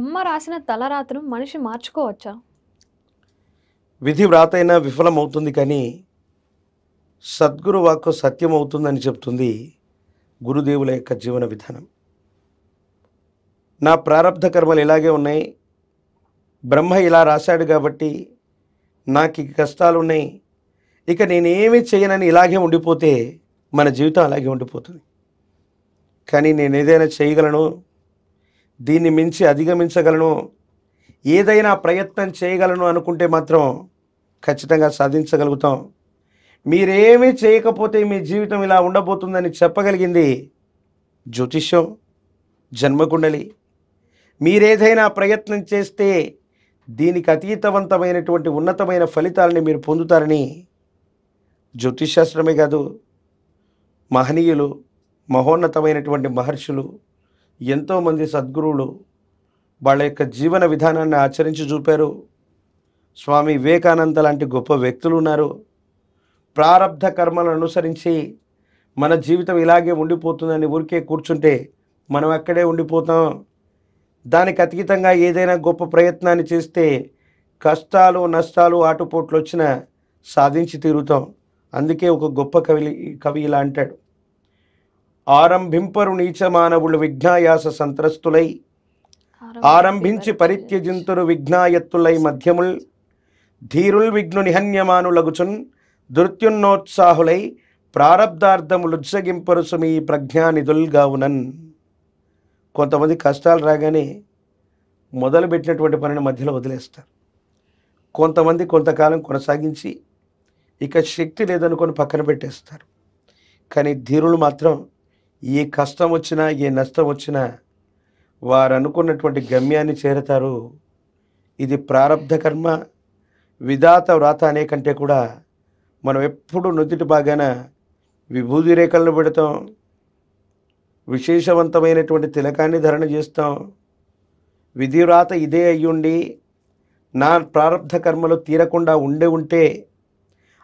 బ్రహ్మ రాసిన తలరాతను మనిషి మార్చుకోవచ్చా? విధి వ్రాతైనా విఫలమవుతుంది కానీ సద్గురు వాక్కు సత్యమవుతుందని చెప్తుంది గురుదేవుల యొక్క జీవన విధానం. నా ప్రారబ్ధ కర్మలు ఇలాగే ఉన్నాయి, బ్రహ్మ ఇలా రాశాడు కాబట్టి నాకు ఈ కష్టాలు ఉన్నాయి, ఇక నేనేమి చేయనని ఇలాగే ఉండిపోతే మన జీవితం అలాగే ఉండిపోతుంది. కానీ నేను ఏదైనా చేయగలను, దీన్ని మించి అధిగమించగలను, ఏదైనా ప్రయత్నం చేయగలను అనుకుంటే మాత్రం ఖచ్చితంగా సాధించగలుగుతాం. మీరేమీ చేయకపోతే మీ జీవితం ఇలా ఉండబోతుందని చెప్పగలిగింది జ్యోతిష్యం, జన్మకుండలి. మీరేదైనా ప్రయత్నం చేస్తే దీనికి అతీతవంతమైనటువంటి ఉన్నతమైన ఫలితాలని మీరు పొందుతారని జ్యోతిషాస్త్రమే కాదు, మహనీయులు, మహోన్నతమైనటువంటి మహర్షులు, ఎంతోమంది సద్గురువులు వాళ్ళ యొక్క జీవన విధానాన్ని ఆచరించి చూపారు. స్వామి వివేకానంద లాంటి గొప్ప వ్యక్తులు ఉన్నారు. ప్రారబ్ధ కర్మలను అనుసరించి మన జీవితం ఇలాగే ఉండిపోతుందని ఊరికే కూర్చుంటే మనం అక్కడే ఉండిపోతాం. దానికి అతీతంగా ఏదైనా గొప్ప ప్రయత్నాన్ని చేస్తే కష్టాలు, నష్టాలు, ఆటుపోట్లు వచ్చినా సాధించి తీరుతాం. అందుకే ఒక గొప్ప కవి ఇలా అంటాడు: ఆరంభింపరు నీచ మానవులు విఘ్నాయాస సంత్రస్తులై, ఆరంభించి పరిత్యజింతురు విఘ్నాయత్తులై మధ్యముల్, ధీరుల్ విఘ్ను నిహన్యమానులగుచున్ దుర్త్యున్నోత్సాహులై, ప్రారబ్ధార్థములుజ్జగింపరు సుమీ ప్రజ్ఞానిధుల్గావునన్. కొంతమంది కష్టాలు రాగానే మొదలుపెట్టినటువంటి పనిని మధ్యలో వదిలేస్తారు. కొంతమంది కొంతకాలం కొనసాగించి ఇక శక్తి లేదనుకొని పక్కన పెట్టేస్తారు. కానీ ధీరులు మాత్రం ఏ కష్టం వచ్చినా, ఏ నష్టం వచ్చినా వారు అనుకున్నటువంటి గమ్యాన్ని చేరతారు. ఇది ప్రారబ్ధ కర్మ, విధాత వ్రాత అనే కంటే కూడా మనం ఎప్పుడు నుదుటి బాగాన విభూది రేఖలను పెడతాం, విశేషవంతమైనటువంటి తిలకాన్ని ధరణ చేస్తాం. విధి వ్రాత ఇదే అయ్యుండి నా ప్రారబ్ధ కర్మలు తీరకుండా ఉంటే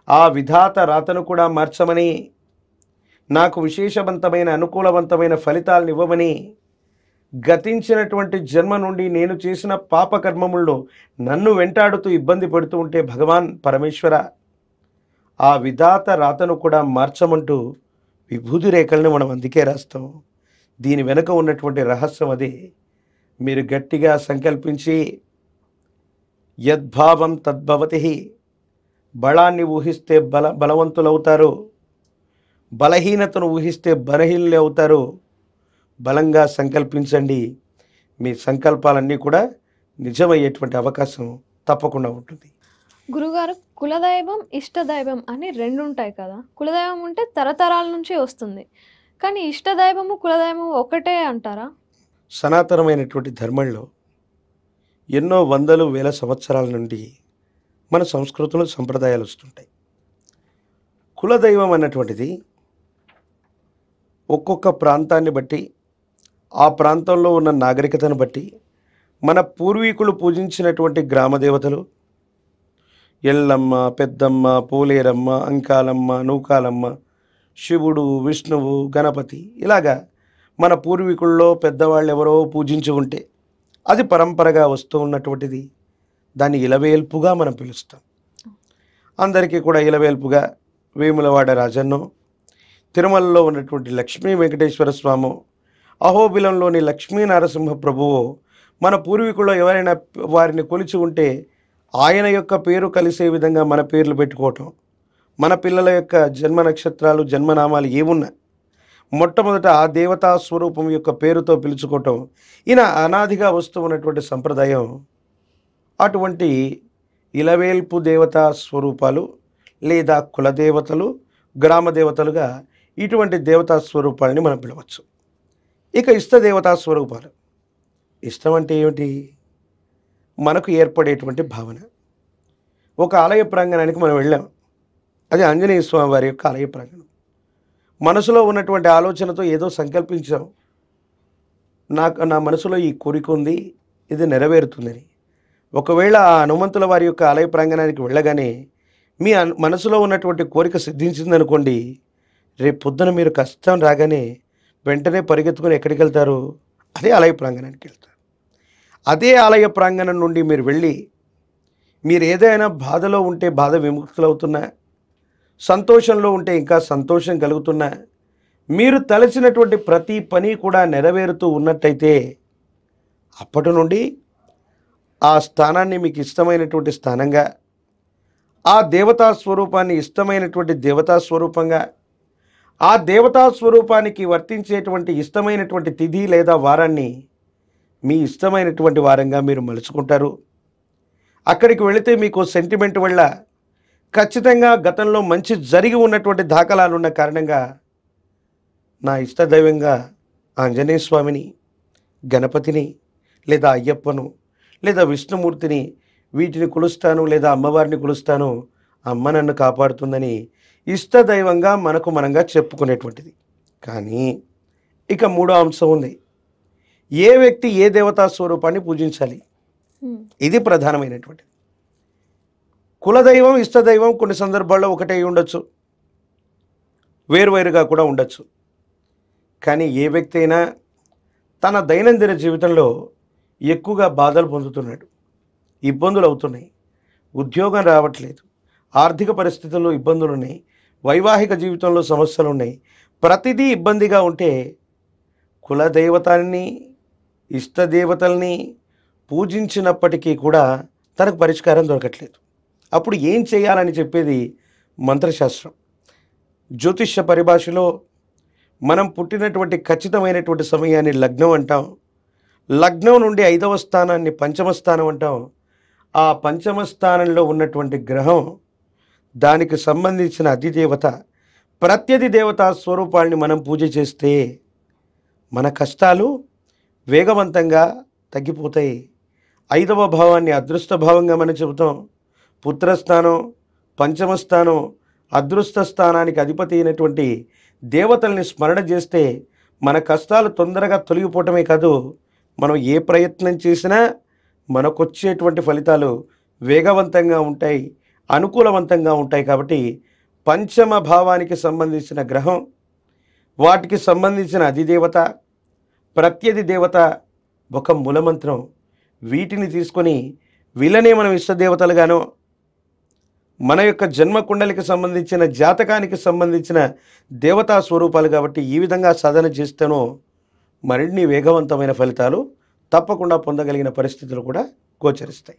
ఆ విధాత రాతను కూడా మార్చమని, నాకు విశేషవంతమైన అనుకూలవంతమైన ఫలితాలను ఇవ్వమని, గతించినటువంటి జన్మ నుండి నేను చేసిన పాపకర్మముల్లో నన్ను వెంటాడుతూ ఇబ్బంది పెడుతూ ఉంటే భగవాన్ పరమేశ్వర ఆ విధాత రాతను కూడా మార్చమంటూ విభూతి రేఖలను మనం అందుకే రాస్తాం. దీని వెనుక ఉన్నటువంటి రహస్యం అదే. మీరు గట్టిగా సంకల్పించి యద్భావం తద్భవతి, బలాన్ని ఊహిస్తే బలవంతులవుతారు, బలహీనతను ఊహిస్తే బలహీనులు అవుతారు. బలంగా సంకల్పించండి, మీ సంకల్పాలన్నీ కూడా నిజమయ్యేటువంటి అవకాశం తప్పకుండా ఉంటుంది. గురుగారు, కులదైవం, ఇష్టదైవం అని రెండు ఉంటాయి కదా. కులదైవం ఉంటే తరతరాల నుంచి వస్తుంది, కానీ ఇష్టదైవము కులదైవము ఒకటే అంటారా? సనాతనమైనటువంటి ధర్మంలో ఎన్నో వందలు వేల సంవత్సరాల నుండి మన సంస్కృతిలో సంప్రదాయాలు వస్తుంటాయి. కులదైవం అన్నటువంటిది ఒక్కొక్క ప్రాంతాన్ని బట్టి, ఆ ప్రాంతంలో ఉన్న నాగరికతను బట్టి, మన పూర్వీకులు పూజించినటువంటి గ్రామదేవతలు ఎల్లమ్మ, పెద్దమ్మ, పోలేరమ్మ, అంకాలమ్మ, నూకాలమ్మ, శివుడు, విష్ణువు, గణపతి, ఇలాగా మన పూర్వీకుల్లో పెద్దవాళ్ళు ఎవరో పూజించి ఉంటే అది పరంపరగా వస్తూ ఉన్నటువంటిది. దాన్ని ఇలవేల్పుగా మనం పిలుస్తాం. అందరికీ కూడా ఇలవేల్పుగా వేములవాడ రాజన్నో, తిరుమలలో ఉన్నటువంటి లక్ష్మీ వెంకటేశ్వర స్వామి, అహోబిలంలోని లక్ష్మీ నరసింహ ప్రభువు, మన పూర్వీకుల్లో ఎవరైనా వారిని కొలిచి ఉంటే ఆయన యొక్క పేరు కలిసే విధంగా మన పేర్లు పెట్టుకోవటం, మన పిల్లల యొక్క జన్మ నక్షత్రాలు, జన్మనామాలు ఏమున్నా మొట్టమొదట ఆ దేవతా స్వరూపం యొక్క పేరుతో పిలుచుకోవటం ఈయన అనాదిగా వస్తూ ఉన్నటువంటి సంప్రదాయం. అటువంటి ఇలవేల్పు దేవతా స్వరూపాలు లేదా కులదేవతలు, గ్రామ దేవతలుగా ఇటువంటి దేవతా స్వరూపాలని మనం పిలవచ్చు. ఇక ఇష్టదేవతా స్వరూపాలు. ఇష్టం అంటే ఏమిటి? మనకు ఏర్పడేటువంటి భావన. ఒక ఆలయ ప్రాంగణానికి మనం వెళ్ళాం, అది ఆంజనేయ స్వామి వారి యొక్క ఆలయ ప్రాంగణం. మనసులో ఉన్నటువంటి ఆలోచనతో ఏదో సంకల్పించాం, నా మనసులో ఈ కోరిక ఉంది, ఇది నెరవేరుతుందని. ఒకవేళ ఆ హనుమంతుల వారి యొక్క ఆలయ ప్రాంగణానికి వెళ్ళగానే మీ మనసులో ఉన్నటువంటి కోరిక సిద్ధించిందనుకోండి, రేపు పొద్దున మీరు కష్టం రాగానే వెంటనే పరిగెత్తుకొని ఎక్కడికి వెళ్తారు? అదే ఆలయ ప్రాంగణానికి వెళ్తారు. అదే ఆలయ ప్రాంగణం నుండి మీరు వెళ్ళి మీరు ఏదైనా బాధలో ఉంటే బాధ విముక్తులవుతున్నా, సంతోషంలో ఉంటే ఇంకా సంతోషం కలుగుతున్నా, మీరు తలచినటువంటి ప్రతి పని కూడా నెరవేరుతూ ఉన్నట్టయితే అప్పటి నుండి ఆ స్థానాన్ని మీకు ఇష్టమైనటువంటి స్థానంగా, ఆ దేవతా స్వరూపాన్ని ఇష్టమైనటువంటి దేవతా స్వరూపంగా, ఆ దేవతా స్వరూపానికి వర్తించేటువంటి ఇష్టమైనటువంటి తిథి లేదా వారాన్ని మీ ఇష్టమైనటువంటి వారంగా మీరు మలుచుకుంటారు. అక్కడికి వెళితే మీకు సెంటిమెంట్ వల్ల ఖచ్చితంగా గతంలో మంచి జరిగి ఉన్నటువంటి దాఖలాలు ఉన్న కారణంగా నా ఇష్టదైవంగా ఆంజనేయ స్వామిని, గణపతిని లేదా అయ్యప్పను లేదా విష్ణుమూర్తిని వీటిని కొలుస్తాను లేదా అమ్మవారిని కొలుస్తాను, అమ్మ నన్ను కాపాడుతుందని ఇష్టదైవంగా మనకు మనంగా చెప్పుకునేటువంటిది. కానీ ఇక మూడో అంశం ఉంది. ఏ వ్యక్తి ఏ దేవతా స్వరూపాన్ని పూజించాలి, ఇది ప్రధానమైనటువంటిది. కులదైవం ఇష్టదైవం కొన్ని సందర్భాల్లో ఒకటే ఉండొచ్చు, వేరువేరుగా కూడా ఉండొచ్చు. కానీ ఏ వ్యక్తి అయినా తన దైనందిన జీవితంలో ఎక్కువగా బాధలు పొందుతున్నాడు, ఇబ్బందులు అవుతున్నాయి, ఉద్యోగం రావట్లేదు, ఆర్థిక పరిస్థితుల్లో ఇబ్బందులు ఉన్నాయి, వైవాహిక జీవితంలో సమస్యలు ఉన్నాయి, ప్రతిదీ ఇబ్బందిగా ఉంటే కులదేవతాన్ని ఇష్టదేవతల్ని పూజించినప్పటికీ కూడా తనకు పరిష్కారం దొరకట్లేదు. అప్పుడు ఏం చేయాలని చెప్పేది మంత్రశాస్త్రం. జ్యోతిష్య పరిభాషలో మనం పుట్టినటువంటి ఖచ్చితమైనటువంటి సమయాన్ని లగ్నం అంటాం. లగ్నం నుండి 5వ స్థానాన్ని పంచమ స్థానం అంటాం. ఆ పంచమ స్థానంలో ఉన్నటువంటి గ్రహం, దానికి సంబంధించిన అధిదేవత, ప్రత్యధి దేవతా స్వరూపాన్ని మనం పూజ చేస్తే మన కష్టాలు వేగవంతంగా తగ్గిపోతాయి. 5వ భావాన్ని అదృష్ట భావంగా మనం చెబుతాం. పుత్రస్థానం, పంచమ స్థానం, అదృష్ట స్థానానికి అధిపతి అయినటువంటి దేవతల్ని స్మరణ చేస్తే మన కష్టాలు తొందరగా తొలగిపోవటమే కాదు, మనం ఏ ప్రయత్నం చేసినా మనకొచ్చేటువంటి ఫలితాలు వేగవంతంగా ఉంటాయి, అనుకూలవంతంగా ఉంటాయి. కాబట్టి పంచమ భావానికి సంబంధించిన గ్రహం, వాటికి సంబంధించిన అధిదేవత, ప్రత్యధి దేవత ఒక మూలమంత్రం, వీటిని తీసుకొని వీళ్ళనే మనం ఇష్టదేవతలుగానో, మన యొక్క జన్మ కుండలికి సంబంధించిన జాతకానికి సంబంధించిన దేవతా స్వరూపాలు కాబట్టి ఈ విధంగా సాధన చేస్తేనో మరిన్ని వేగవంతమైన ఫలితాలు తప్పకుండా పొందగలిగిన పరిస్థితులు కూడా గోచరిస్తాయి.